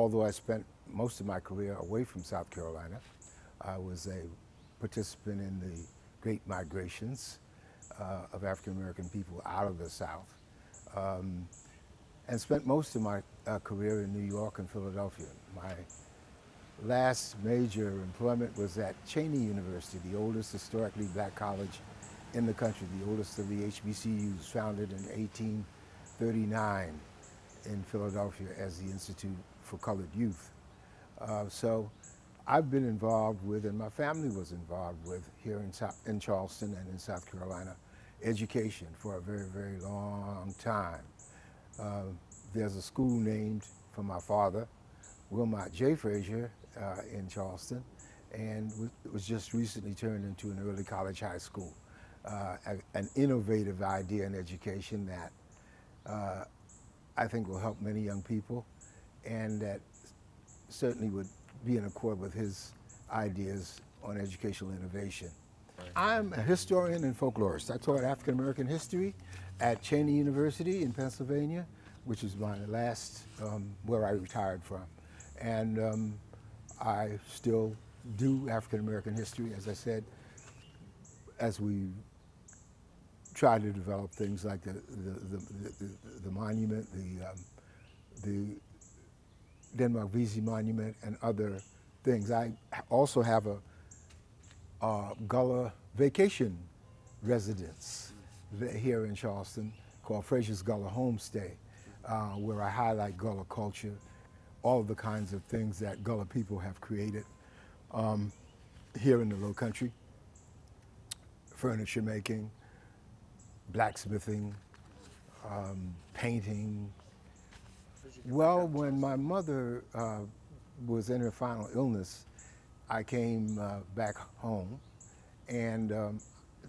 although I spent most of my career away from South Carolina, I was a participant in the great migrations of African American people out of the South, and spent most of my career in New York and Philadelphia. My last major employment was at Cheyney University, the oldest historically black college in the country, the oldest of the HBCUs, founded in 1839 in Philadelphia as the Institute for Colored Youth. So I've been involved with, and my family was involved with, here in Charleston and in South Carolina, education for a very, very long time. There's a school named for my father, Wilmot J. Fraser, in Charleston, and it was just recently turned into an early college high school. An innovative idea in education that I think will help many young people, and that certainly would be in accord with his ideas on educational innovation. I'm a historian and folklorist. I taught African American history at Cheyney University in Pennsylvania, which is my last, where I retired from. And I still do African American history, as I said, as we try to develop things like the monument, the Denmark Vesey Monument, and other things. I also have a Gullah vacation residence here in Charleston called Fraser's Gullah Homestay, where I highlight Gullah culture, all of the kinds of things that Gullah people have created here in the Low Country: furniture making, blacksmithing, painting. Well, when my mother was in her final illness, I came back home and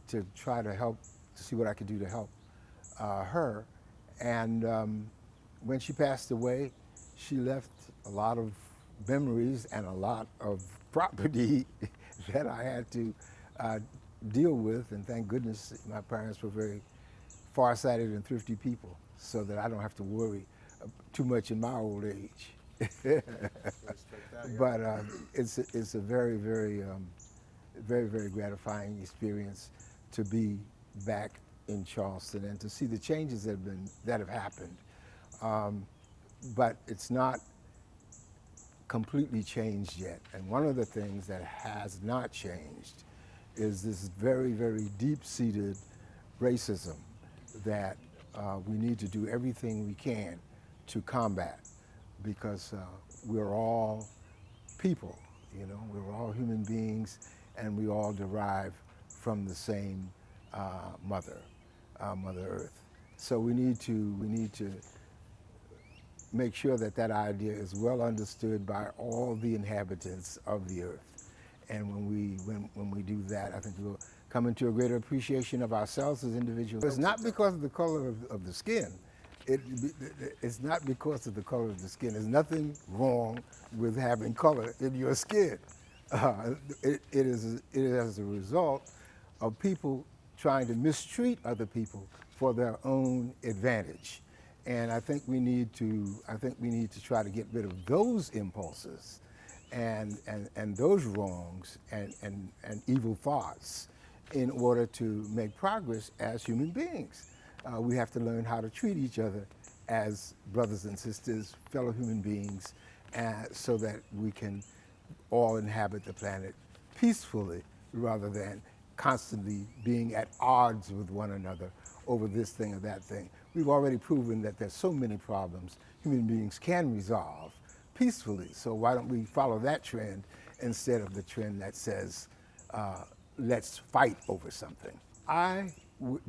to try to help, to see what I could do to help her. And when she passed away, she left a lot of memories and a lot of property that I had to deal with, and thank goodness my parents were very far-sighted and thrifty people, so that I don't have to worry too much in my old age. But it's a very, very, very gratifying experience to be back in Charleston and to see the changes that have happened. But it's not completely changed yet. And one of the things that has not changed is this very, very deep-seated racism that we need to do everything we can to combat, because we're all people, you know, we're all human beings, and we all derive from the same Mother Earth. So we need to make sure that that idea is well understood by all the inhabitants of the earth. And when we do that, I think we'll come into a greater appreciation of ourselves as individuals. It's not because of the color of the skin. It's not because of the color of the skin. There's nothing wrong with having color in your skin. It is as a result of people trying to mistreat other people for their own advantage. And I think we need to try to get rid of those impulses and those wrongs and evil thoughts in order to make progress as human beings. We have to learn how to treat each other as brothers and sisters, fellow human beings, so that we can all inhabit the planet peacefully rather than constantly being at odds with one another over this thing or that thing. We've already proven that there's so many problems human beings can resolve peacefully. So why don't we follow that trend instead of the trend that says, let's fight over something. I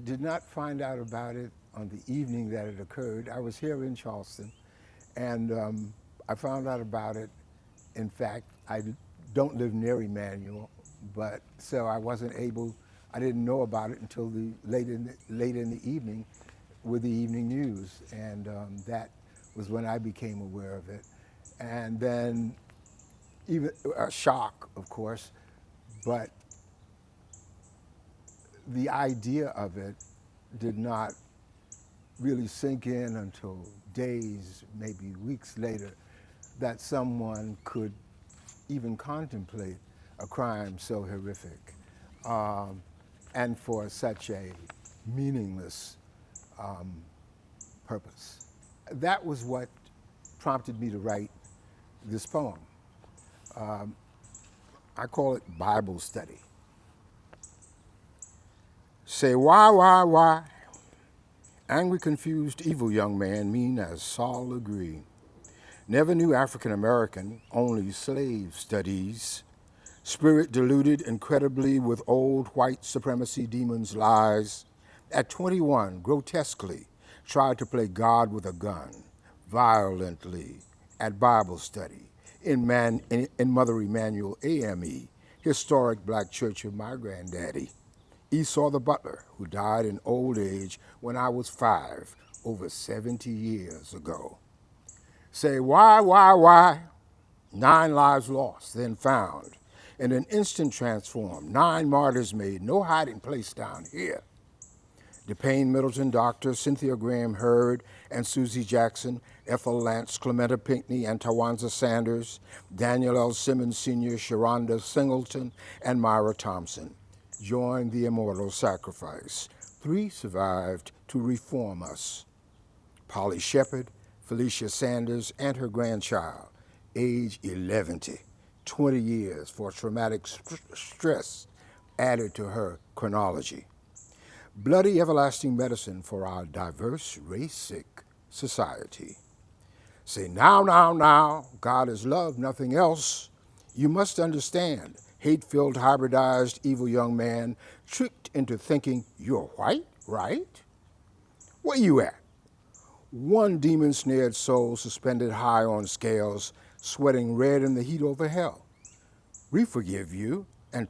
did not find out about it on the evening that it occurred. I was here in Charleston, and I found out about it. In fact, I don't live near Emanuel, but so I didn't know about it until late in the evening with the evening news, and that was when I became aware of it. And then even a shock, of course, but the idea of it did not really sink in until days, maybe weeks later, that someone could even contemplate a crime so horrific, and for such a meaningless purpose. That was what prompted me to write this poem. I call it Bible study. Say why? Angry, confused, evil young man, mean as Saul agree. Never knew African American, only slave studies. Spirit deluded incredibly with old white supremacy demons' lies. At 21, grotesquely, tried to play God with a gun, violently, at Bible study, in Mother Emanuel AME, historic black church of my granddaddy. Esau the butler, who died in old age when I was 5, over 70 years ago. Say why? 9 lives lost, then found. In an instant transformed, 9 martyrs made, no hiding place down here. DePayne Middleton, Dr. Cynthia Graham Hurd, and Susie Jackson, Ethel Lance, Clementa Pinckney, and Tawanza Sanders, Daniel L. Simmons Sr., Sharonda Singleton, and Myra Thompson joined the immortal sacrifice. 3 survived to reform us. Polly Shepard, Felicia Sanders, and her grandchild, age 11, 20 years for traumatic stress added to her chronology. Bloody everlasting medicine for our diverse, race-sick society. Say, now, God is love, nothing else. You must understand, hate-filled, hybridized, evil young man, tricked into thinking you're white, right? Where you at? One demon-snared soul suspended high on scales, sweating red in the heat over hell. We forgive you and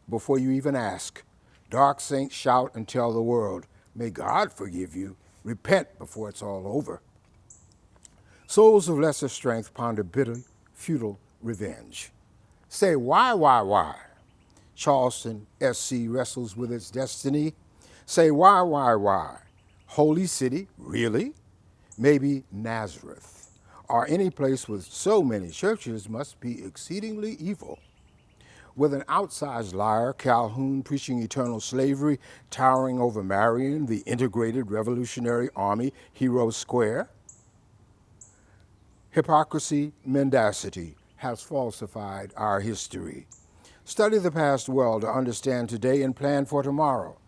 before you even ask. Dark saints shout and tell the world, may God forgive you. Repent before it's all over. Souls of lesser strength ponder bitter, futile revenge. Say, why? Charleston, SC wrestles with its destiny. Say, why? Holy city, really? Maybe Nazareth, or any place with so many churches must be exceedingly evil. With an outsized liar, Calhoun preaching eternal slavery, towering over Marion, the integrated Revolutionary Army, Hero Square. Hypocrisy, mendacity has falsified our history. Study the past well to understand today and plan for tomorrow.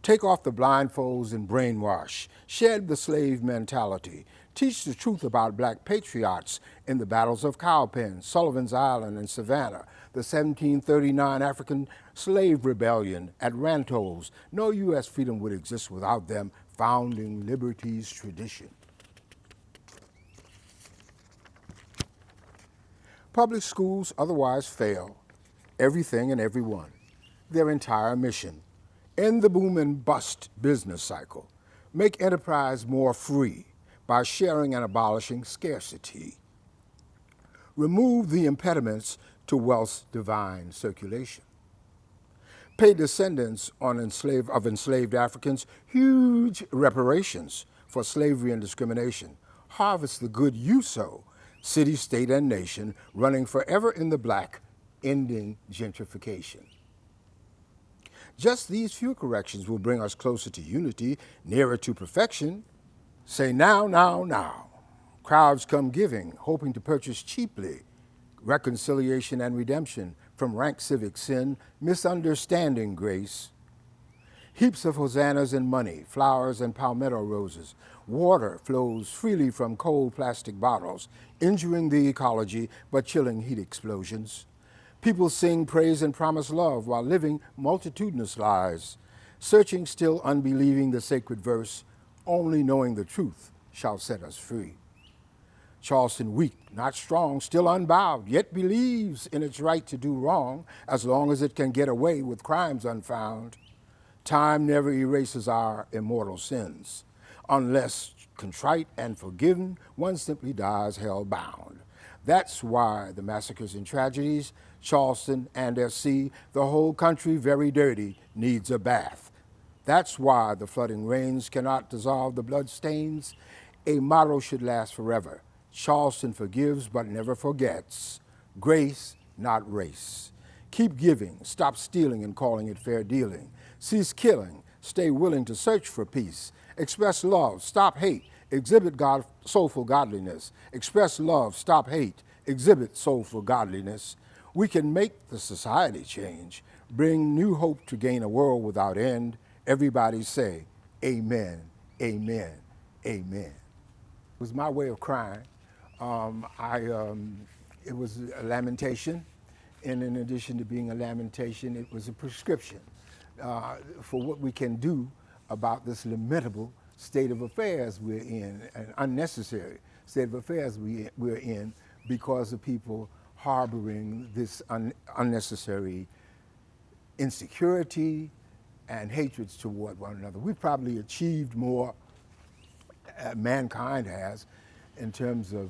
Take off the blindfolds and brainwash. Shed the slave mentality. Teach the truth about black patriots in the battles of Cowpen, Sullivan's Island, and Savannah, the 1739 African slave rebellion at Rantos. No U.S. freedom would exist without them, founding liberty's tradition. Public schools otherwise fail everything and everyone, their entire mission. End the boom and bust business cycle. Make enterprise more free by sharing and abolishing scarcity. Remove the impediments to wealth's divine circulation. Pay descendants of enslaved Africans huge reparations for slavery and discrimination. Harvest the good you sow, city, state, and nation, running forever in the black, ending gentrification. Just these few corrections will bring us closer to unity, nearer to perfection. Say now. Crowds come giving, hoping to purchase cheaply reconciliation and redemption from rank civic sin, misunderstanding grace. Heaps of hosannas and money, flowers and palmetto roses. Water flows freely from cold plastic bottles, injuring the ecology but chilling heat explosions. People sing praise and promise love while living multitudinous lies, searching still unbelieving the sacred verse, only knowing the truth shall set us free. Charleston weak, not strong, still unbowed, yet believes in its right to do wrong as long as it can get away with crimes unfound. Time never erases our immortal sins. Unless contrite and forgiven, one simply dies hell-bound. That's why the massacres and tragedies, Charleston and SC, the whole country very dirty, needs a bath. That's why the flooding rains cannot dissolve the blood stains. A motto should last forever. Charleston forgives but never forgets. Grace, not race. Keep giving, stop stealing and calling it fair dealing. Cease killing, stay willing to search for peace. Express love, stop hate, exhibit soulful godliness. Express love, stop hate, exhibit soulful godliness. We can make the society change, bring new hope to gain a world without end. Everybody say, amen, amen, amen. It was my way of crying. It was a lamentation, and in addition to being a lamentation, it was a prescription for what we can do about this lamentable state of affairs we're in, an unnecessary state of affairs we're in because of people harboring this unnecessary insecurity and hatreds toward one another. We've probably achieved more, mankind has, in terms of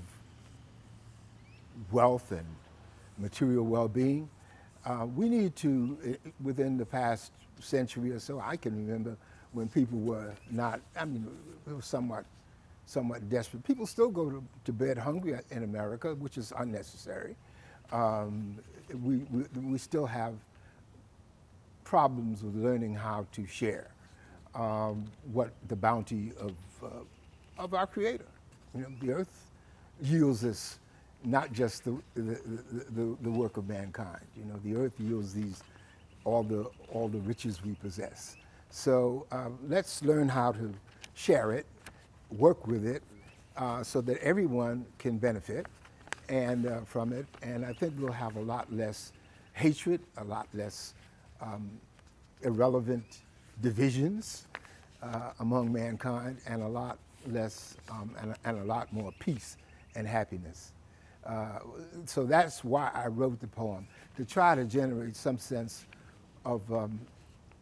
wealth and material well-being. We need to, within the past century or so, I can remember when people were not, it was somewhat desperate. People still go to bed hungry in America, which is unnecessary. We still have problems with learning how to share what the bounty of our Creator. The earth yields us not just the work of mankind. The earth yields all the riches we possess. So let's learn how to share it, work with it, so that everyone can benefit and from it. And I think we'll have a lot less hatred, a lot less irrelevant divisions among mankind, and a lot less and a lot more peace and happiness. So that's why I wrote the poem, to try to generate some sense of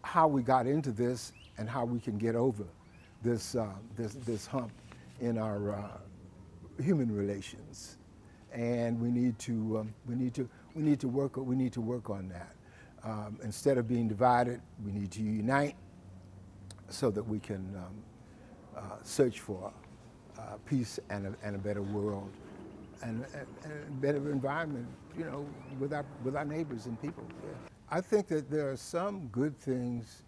how we got into this and how we can get over this hump in our human relations. And we need to work on that. Instead of being divided, we need to unite so that we can search for peace and a better world and a better environment, with our neighbors and people. Yeah. I think that there are some good things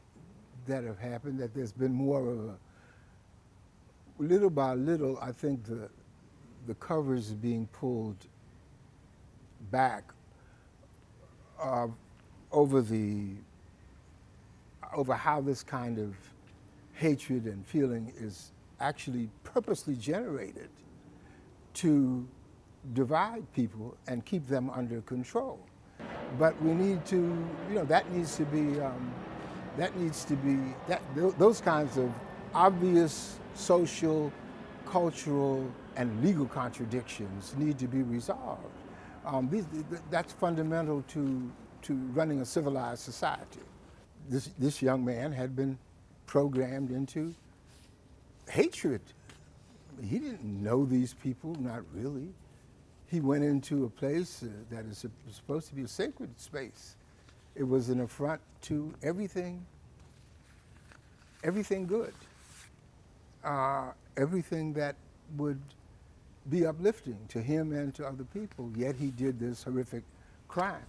that have happened, that there's been more of little by little, I think the covers are being pulled back over how this kind of hatred and feeling is actually purposely generated to divide people and keep them under control. But we need to, those kinds of obvious social, cultural, and legal contradictions need to be resolved. That's fundamental to running a civilized society. This young man had been programmed into hatred. He didn't know these people, not really. He went into a place that is supposed to be a sacred space. It was an affront to everything good, everything that would be uplifting to him and to other people. Yet he did this horrific crime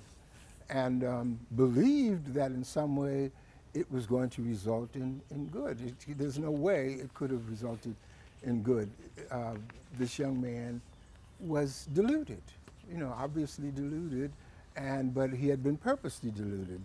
and believed that in some way it was going to result in good. There's no way it could have resulted in good. This young man was deluded, obviously deluded, but he had been purposely deluded.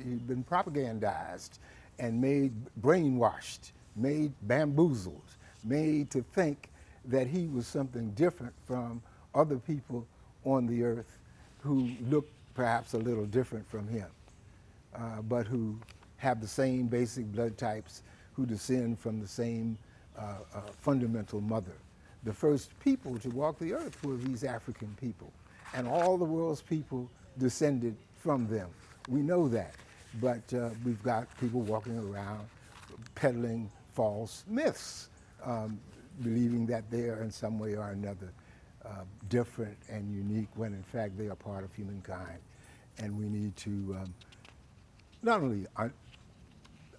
He'd been propagandized and made brainwashed, made bamboozled, made to think that he was something different from other people on the earth who looked perhaps a little different from him, but who have the same basic blood types, who descend from the same fundamental mother. The first people to walk the earth were these African people, and all the world's people descended from them. We know that, but we've got people walking around peddling false myths, believing that they are in some way or another different and unique, when in fact they are part of humankind. And we need to not only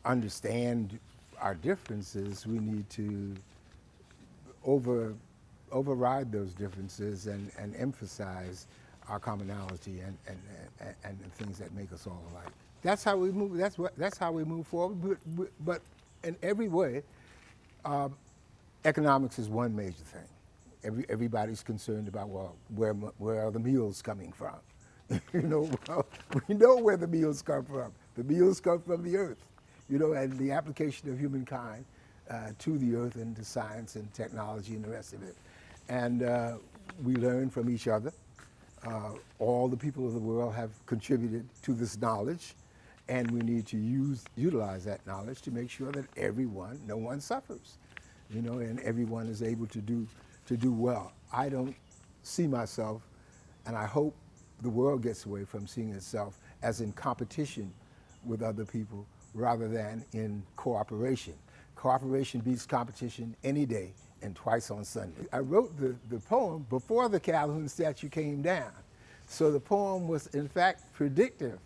understand our differences, we need to override those differences and emphasize our commonality and the things that make us all alike. That's how we move. That's how we move forward. But in every way, economics is one major thing. Everybody's concerned about, well, where are the meals coming from? Well, we know where the meals come from. The meals come from the earth, and the application of humankind to the earth and to science and technology and the rest of it. And we learn from each other. All the people of the world have contributed to this knowledge, and we need to utilize that knowledge to make sure that no one suffers, and everyone is able to do well. I don't see myself, and I hope the world gets away from seeing itself as in competition with other people rather than in cooperation. Cooperation beats competition any day and twice on Sunday. I wrote the poem before the Calhoun statue came down. So the poem was in fact predictive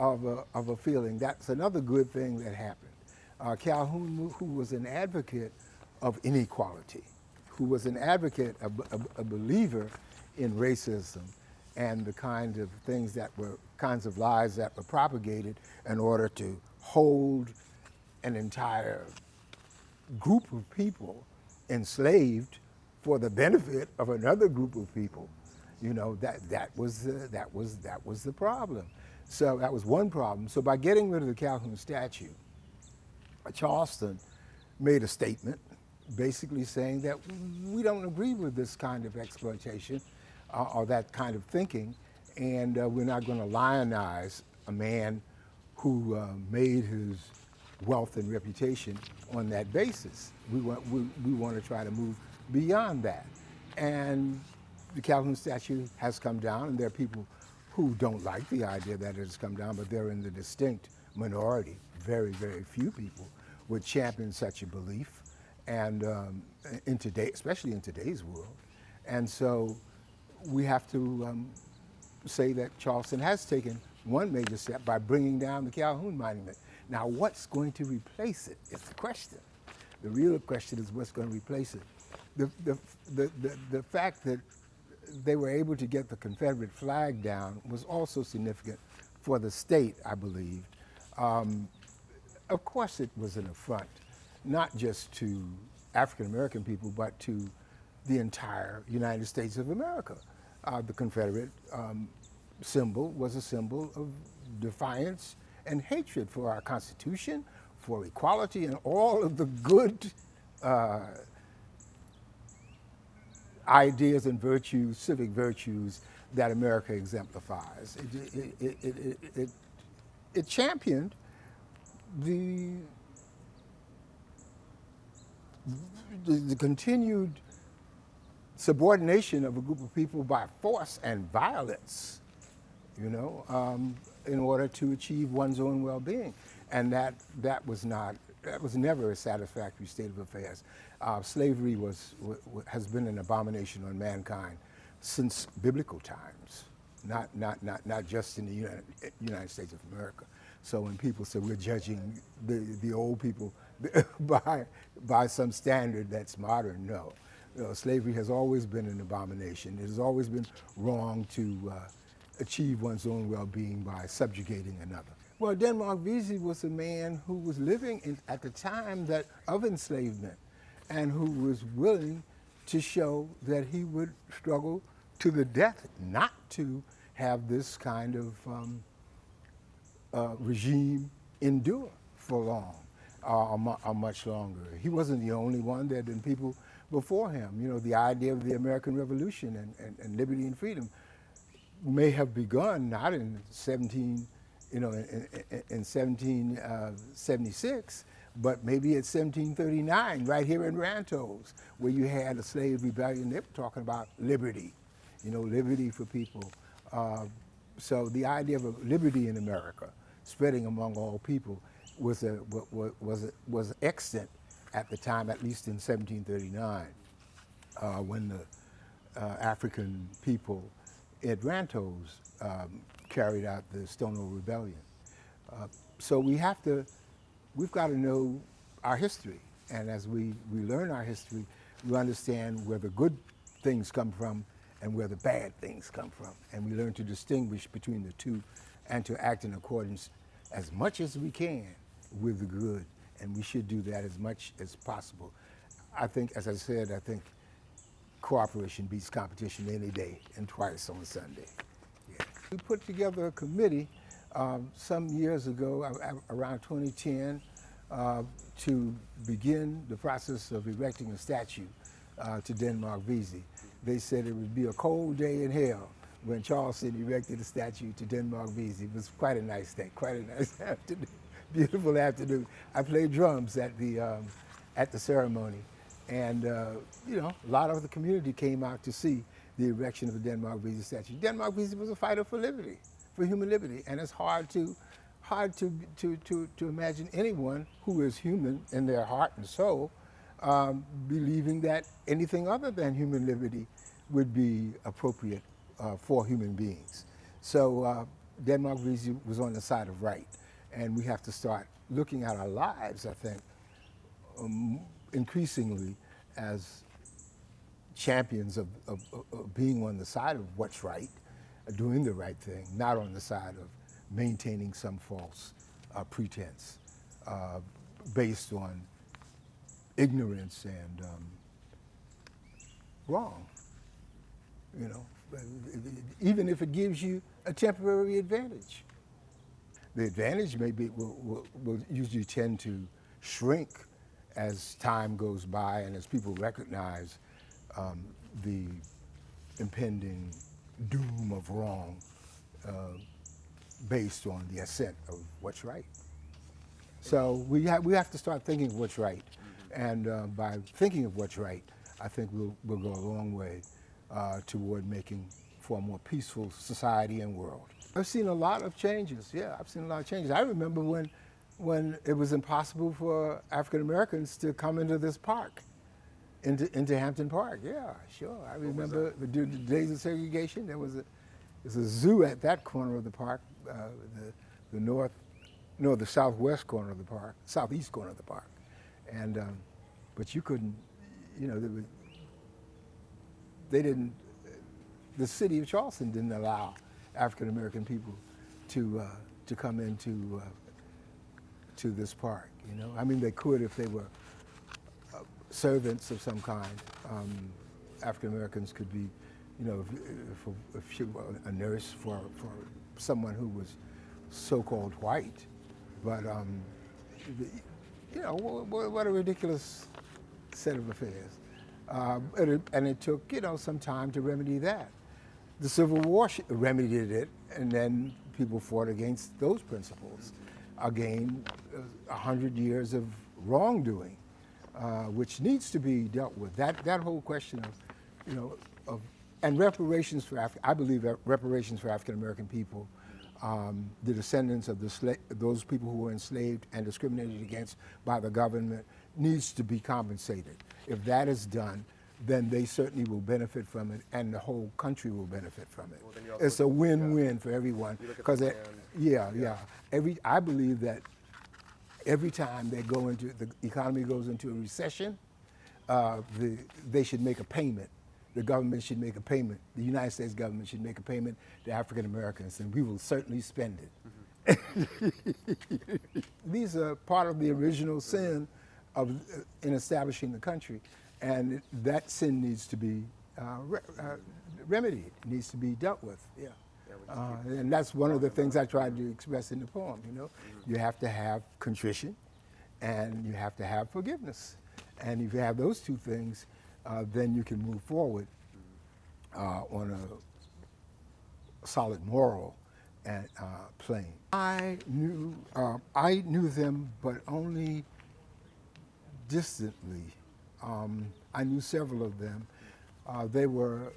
of a feeling. That's another good thing that happened. Calhoun, who was an advocate of inequality, who was an advocate, a believer in racism and the kind of kinds of lies that were propagated in order to hold an entire group of people enslaved for the benefit of another group of people. That was the problem. So that was one problem. So by getting rid of the Calhoun statue, Charleston made a statement basically saying that we don't agree with this kind of exploitation or that kind of thinking, and we're not going to lionize a man who made his wealth and reputation on that basis. We want to try to move beyond that. And the Calhoun statue has come down, and there are people who don't like the idea that it has come down, but they're in the distinct minority. Very, very few people would champion such a belief, and especially in today's world. And so we have to say that Charleston has taken one major step by bringing down the Calhoun monument. Now, what's going to replace it is the question. The real question is what's going to replace it. The fact that they were able to get the Confederate flag down was also significant for the state, I believe. Of course, it was an affront, not just to African American people, but to the entire United States of America. The Confederate symbol was a symbol of defiance and hatred for our Constitution, for equality, and all of the good ideas and virtues, civic virtues that America exemplifies. It championed the continued subordination of a group of people by force and violence, in order to achieve one's own well-being. And that was never a satisfactory state of affairs. Slavery has been an abomination on mankind since biblical times, not just in the United States of America. So when people say we're judging the old people by some standard that's modern, no. Slavery has always been an abomination. It has always been wrong to achieve one's own well-being by subjugating another. Well, Denmark Vesey was a man who was living at the time of enslavement, and who was willing to show that he would struggle to the death not to have this kind of regime endure for long or much longer. He wasn't the only one. There had been people before him. The idea of the American Revolution and liberty and freedom may have begun not in 1776, but maybe at 1739, right here in Rantos, where you had a slave rebellion. They were talking about liberty, liberty for people. So the idea of liberty in America, spreading among all people, was extant at the time, at least in 1739, when the African people at Rantos carried out the Stonewall Rebellion. So we've got to know our history, and as we learn our history, we understand where the good things come from and where the bad things come from. And we learn to distinguish between the two and to act in accordance as much as we can with the good. And we should do that as much as possible. I think, as I said, I think cooperation beats competition any day and twice on Sunday. Yeah. We put together a committee some years ago, around 2010, to begin the process of erecting a statue to Denmark Vesey. They said it would be a cold day in hell when Charleston erected a statue to Denmark Vesey. It was quite a nice day, quite a nice afternoon, beautiful afternoon. I played drums at the ceremony, and you know, a lot of the community came out to see the erection of the Denmark Vesey statue. Denmark Vesey was a fighter for liberty, for human liberty, and it's hard to imagine anyone who is human in their heart and soul believing that anything other than human liberty would be appropriate for human beings. So Denmark Vesey was on the side of right, and we have to start looking at our lives, I think, increasingly as champions of being on the side of what's right, doing the right thing, not on the side of maintaining some false pretense based on ignorance and wrong. You know, even if it gives you a temporary advantage. The advantage maybe will usually tend to shrink as time goes by and as people recognize the impending doom of wrong based on the ascent of what's right. So we have to start thinking of what's right, and by thinking of what's right, I think we'll go a long way toward making for a more peaceful society and world. I've seen a lot of changes. Yeah, I've seen a lot of changes. I remember when it was impossible for African Americans to come into this park, into Hampton Park. Yeah, sure. I remember the days of segregation. There's a zoo at that corner of the park, the southwest corner of the park, southeast corner of the park, and but you couldn't, you know, the city of Charleston didn't allow African American people to come into to this park. You know, I mean, they could if they were servants of some kind. African Americans could be, you know, if she were a nurse for someone who was so-called white, but you know, what a ridiculous set of affairs. And it took, you know, some time to remedy that. The Civil War remedied it, and then people fought against those principles. Again, 100 years of wrongdoing, which needs to be dealt with. That whole question of, you know, and reparations for I believe that reparations for African American people, the descendants of those people who were enslaved and discriminated against by the government, needs to be compensated. If that is done, then they certainly will benefit from it, and the whole country will benefit from it. Well, it's a win-win for everyone. Because I believe that every time the economy goes into a recession, they should make a payment. The government should make a payment. The United States government should make a payment to African Americans, and we will certainly spend it. Mm-hmm. These are part of the original sin in establishing the country, and that sin needs to be remedied, needs to be dealt with. Yeah. And that's one of the things I tried to express in the poem. You know, mm-hmm. You have to have contrition, and you have to have forgiveness, and if you have those two things, then you can move forward on a solid moral and plane. I knew them, but only distantly. I knew several of them. They were,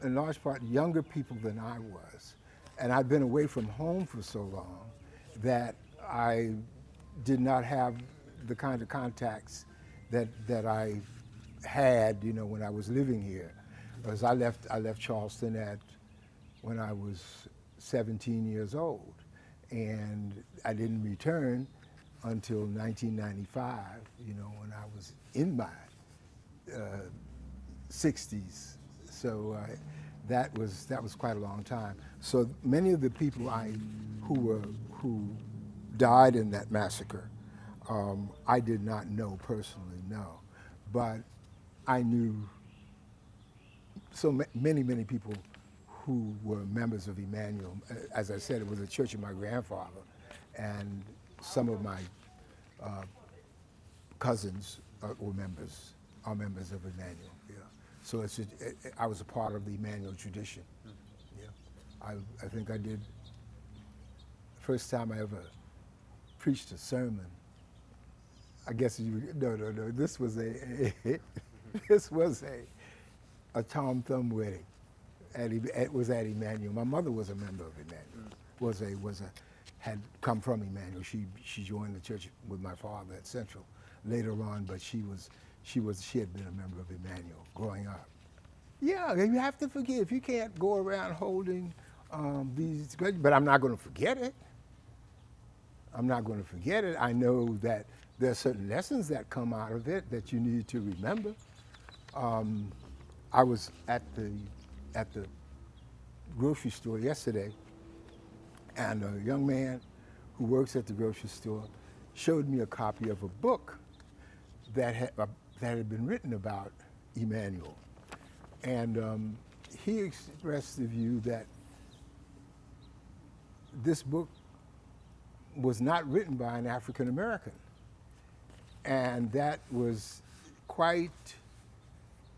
in large part, younger people than I was, and I'd been away from home for so long that I did not have the kind of contacts that I had, you know, when I was living here. Because I left Charleston when I was 17 years old, and I didn't return until 1995, you know, when I was in my 60s. So that was quite a long time. So many of the people who died in that massacre, I did not know personally, no, but I knew many people who were members of Emanuel. As I said, it was the church of my grandfather, and some of my cousins are members of Emanuel. Yeah. So I was a part of the Emanuel tradition. Yeah. I think I did. First time I ever preached a sermon. I guess no. This was a Tom Thumb wedding. It was at Emanuel. My mother was a member of Emanuel. Had come from Emanuel. She joined the church with my father at Central later on, but she had been a member of Emanuel growing up. Yeah, you have to forgive. You can't go around holding these grudges, but I'm not going to forget it. I'm not going to forget it. I know that there are certain lessons that come out of it that you need to remember. I was at the grocery store yesterday, and a young man who works at the grocery store showed me a copy of a book that had been written about Emanuel. And he expressed the view that this book was not written by an African American. And that was quite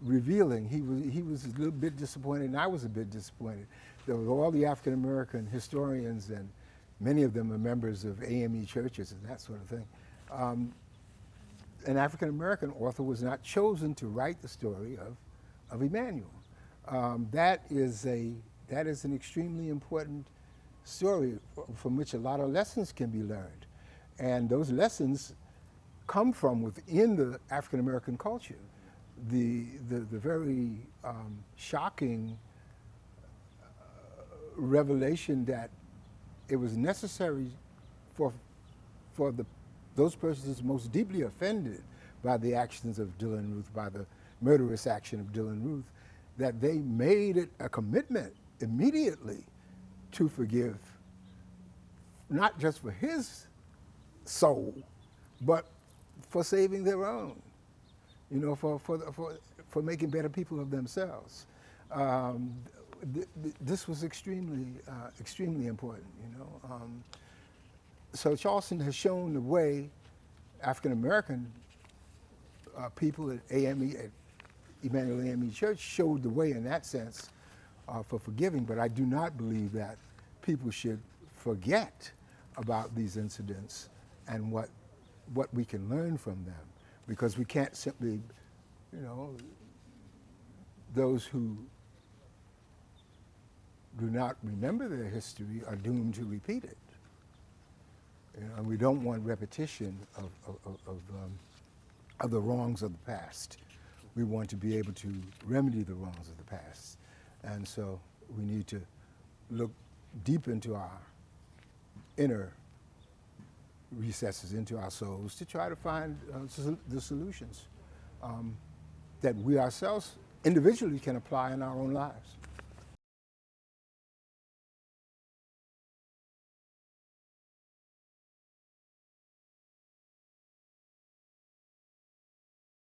revealing. He was a little bit disappointed, and I was a bit disappointed. There were all the African American historians, and many of them are members of AME churches and that sort of thing. An African American author was not chosen to write the story of Emanuel. That is an extremely important story from which a lot of lessons can be learned, and those lessons come from within the African American culture. The very shocking revelation that it was necessary for those persons most deeply offended by the actions of Dylann Roof, by the murderous action of Dylann Roof, that they made it a commitment immediately to forgive, not just for his soul, but for saving their own, for making better people of themselves. This was extremely important, So Charleston has shown the way African American people at Emanuel AME Church showed the way in that sense for forgiving, but I do not believe that people should forget about these incidents and what we can learn from them, because we can't simply, those who do not remember their history are doomed to repeat it. And we don't want repetition of the wrongs of the past. We want to be able to remedy the wrongs of the past. And so we need to look deep into our inner recesses, into our souls, to try to find the solutions that we ourselves individually can apply in our own lives.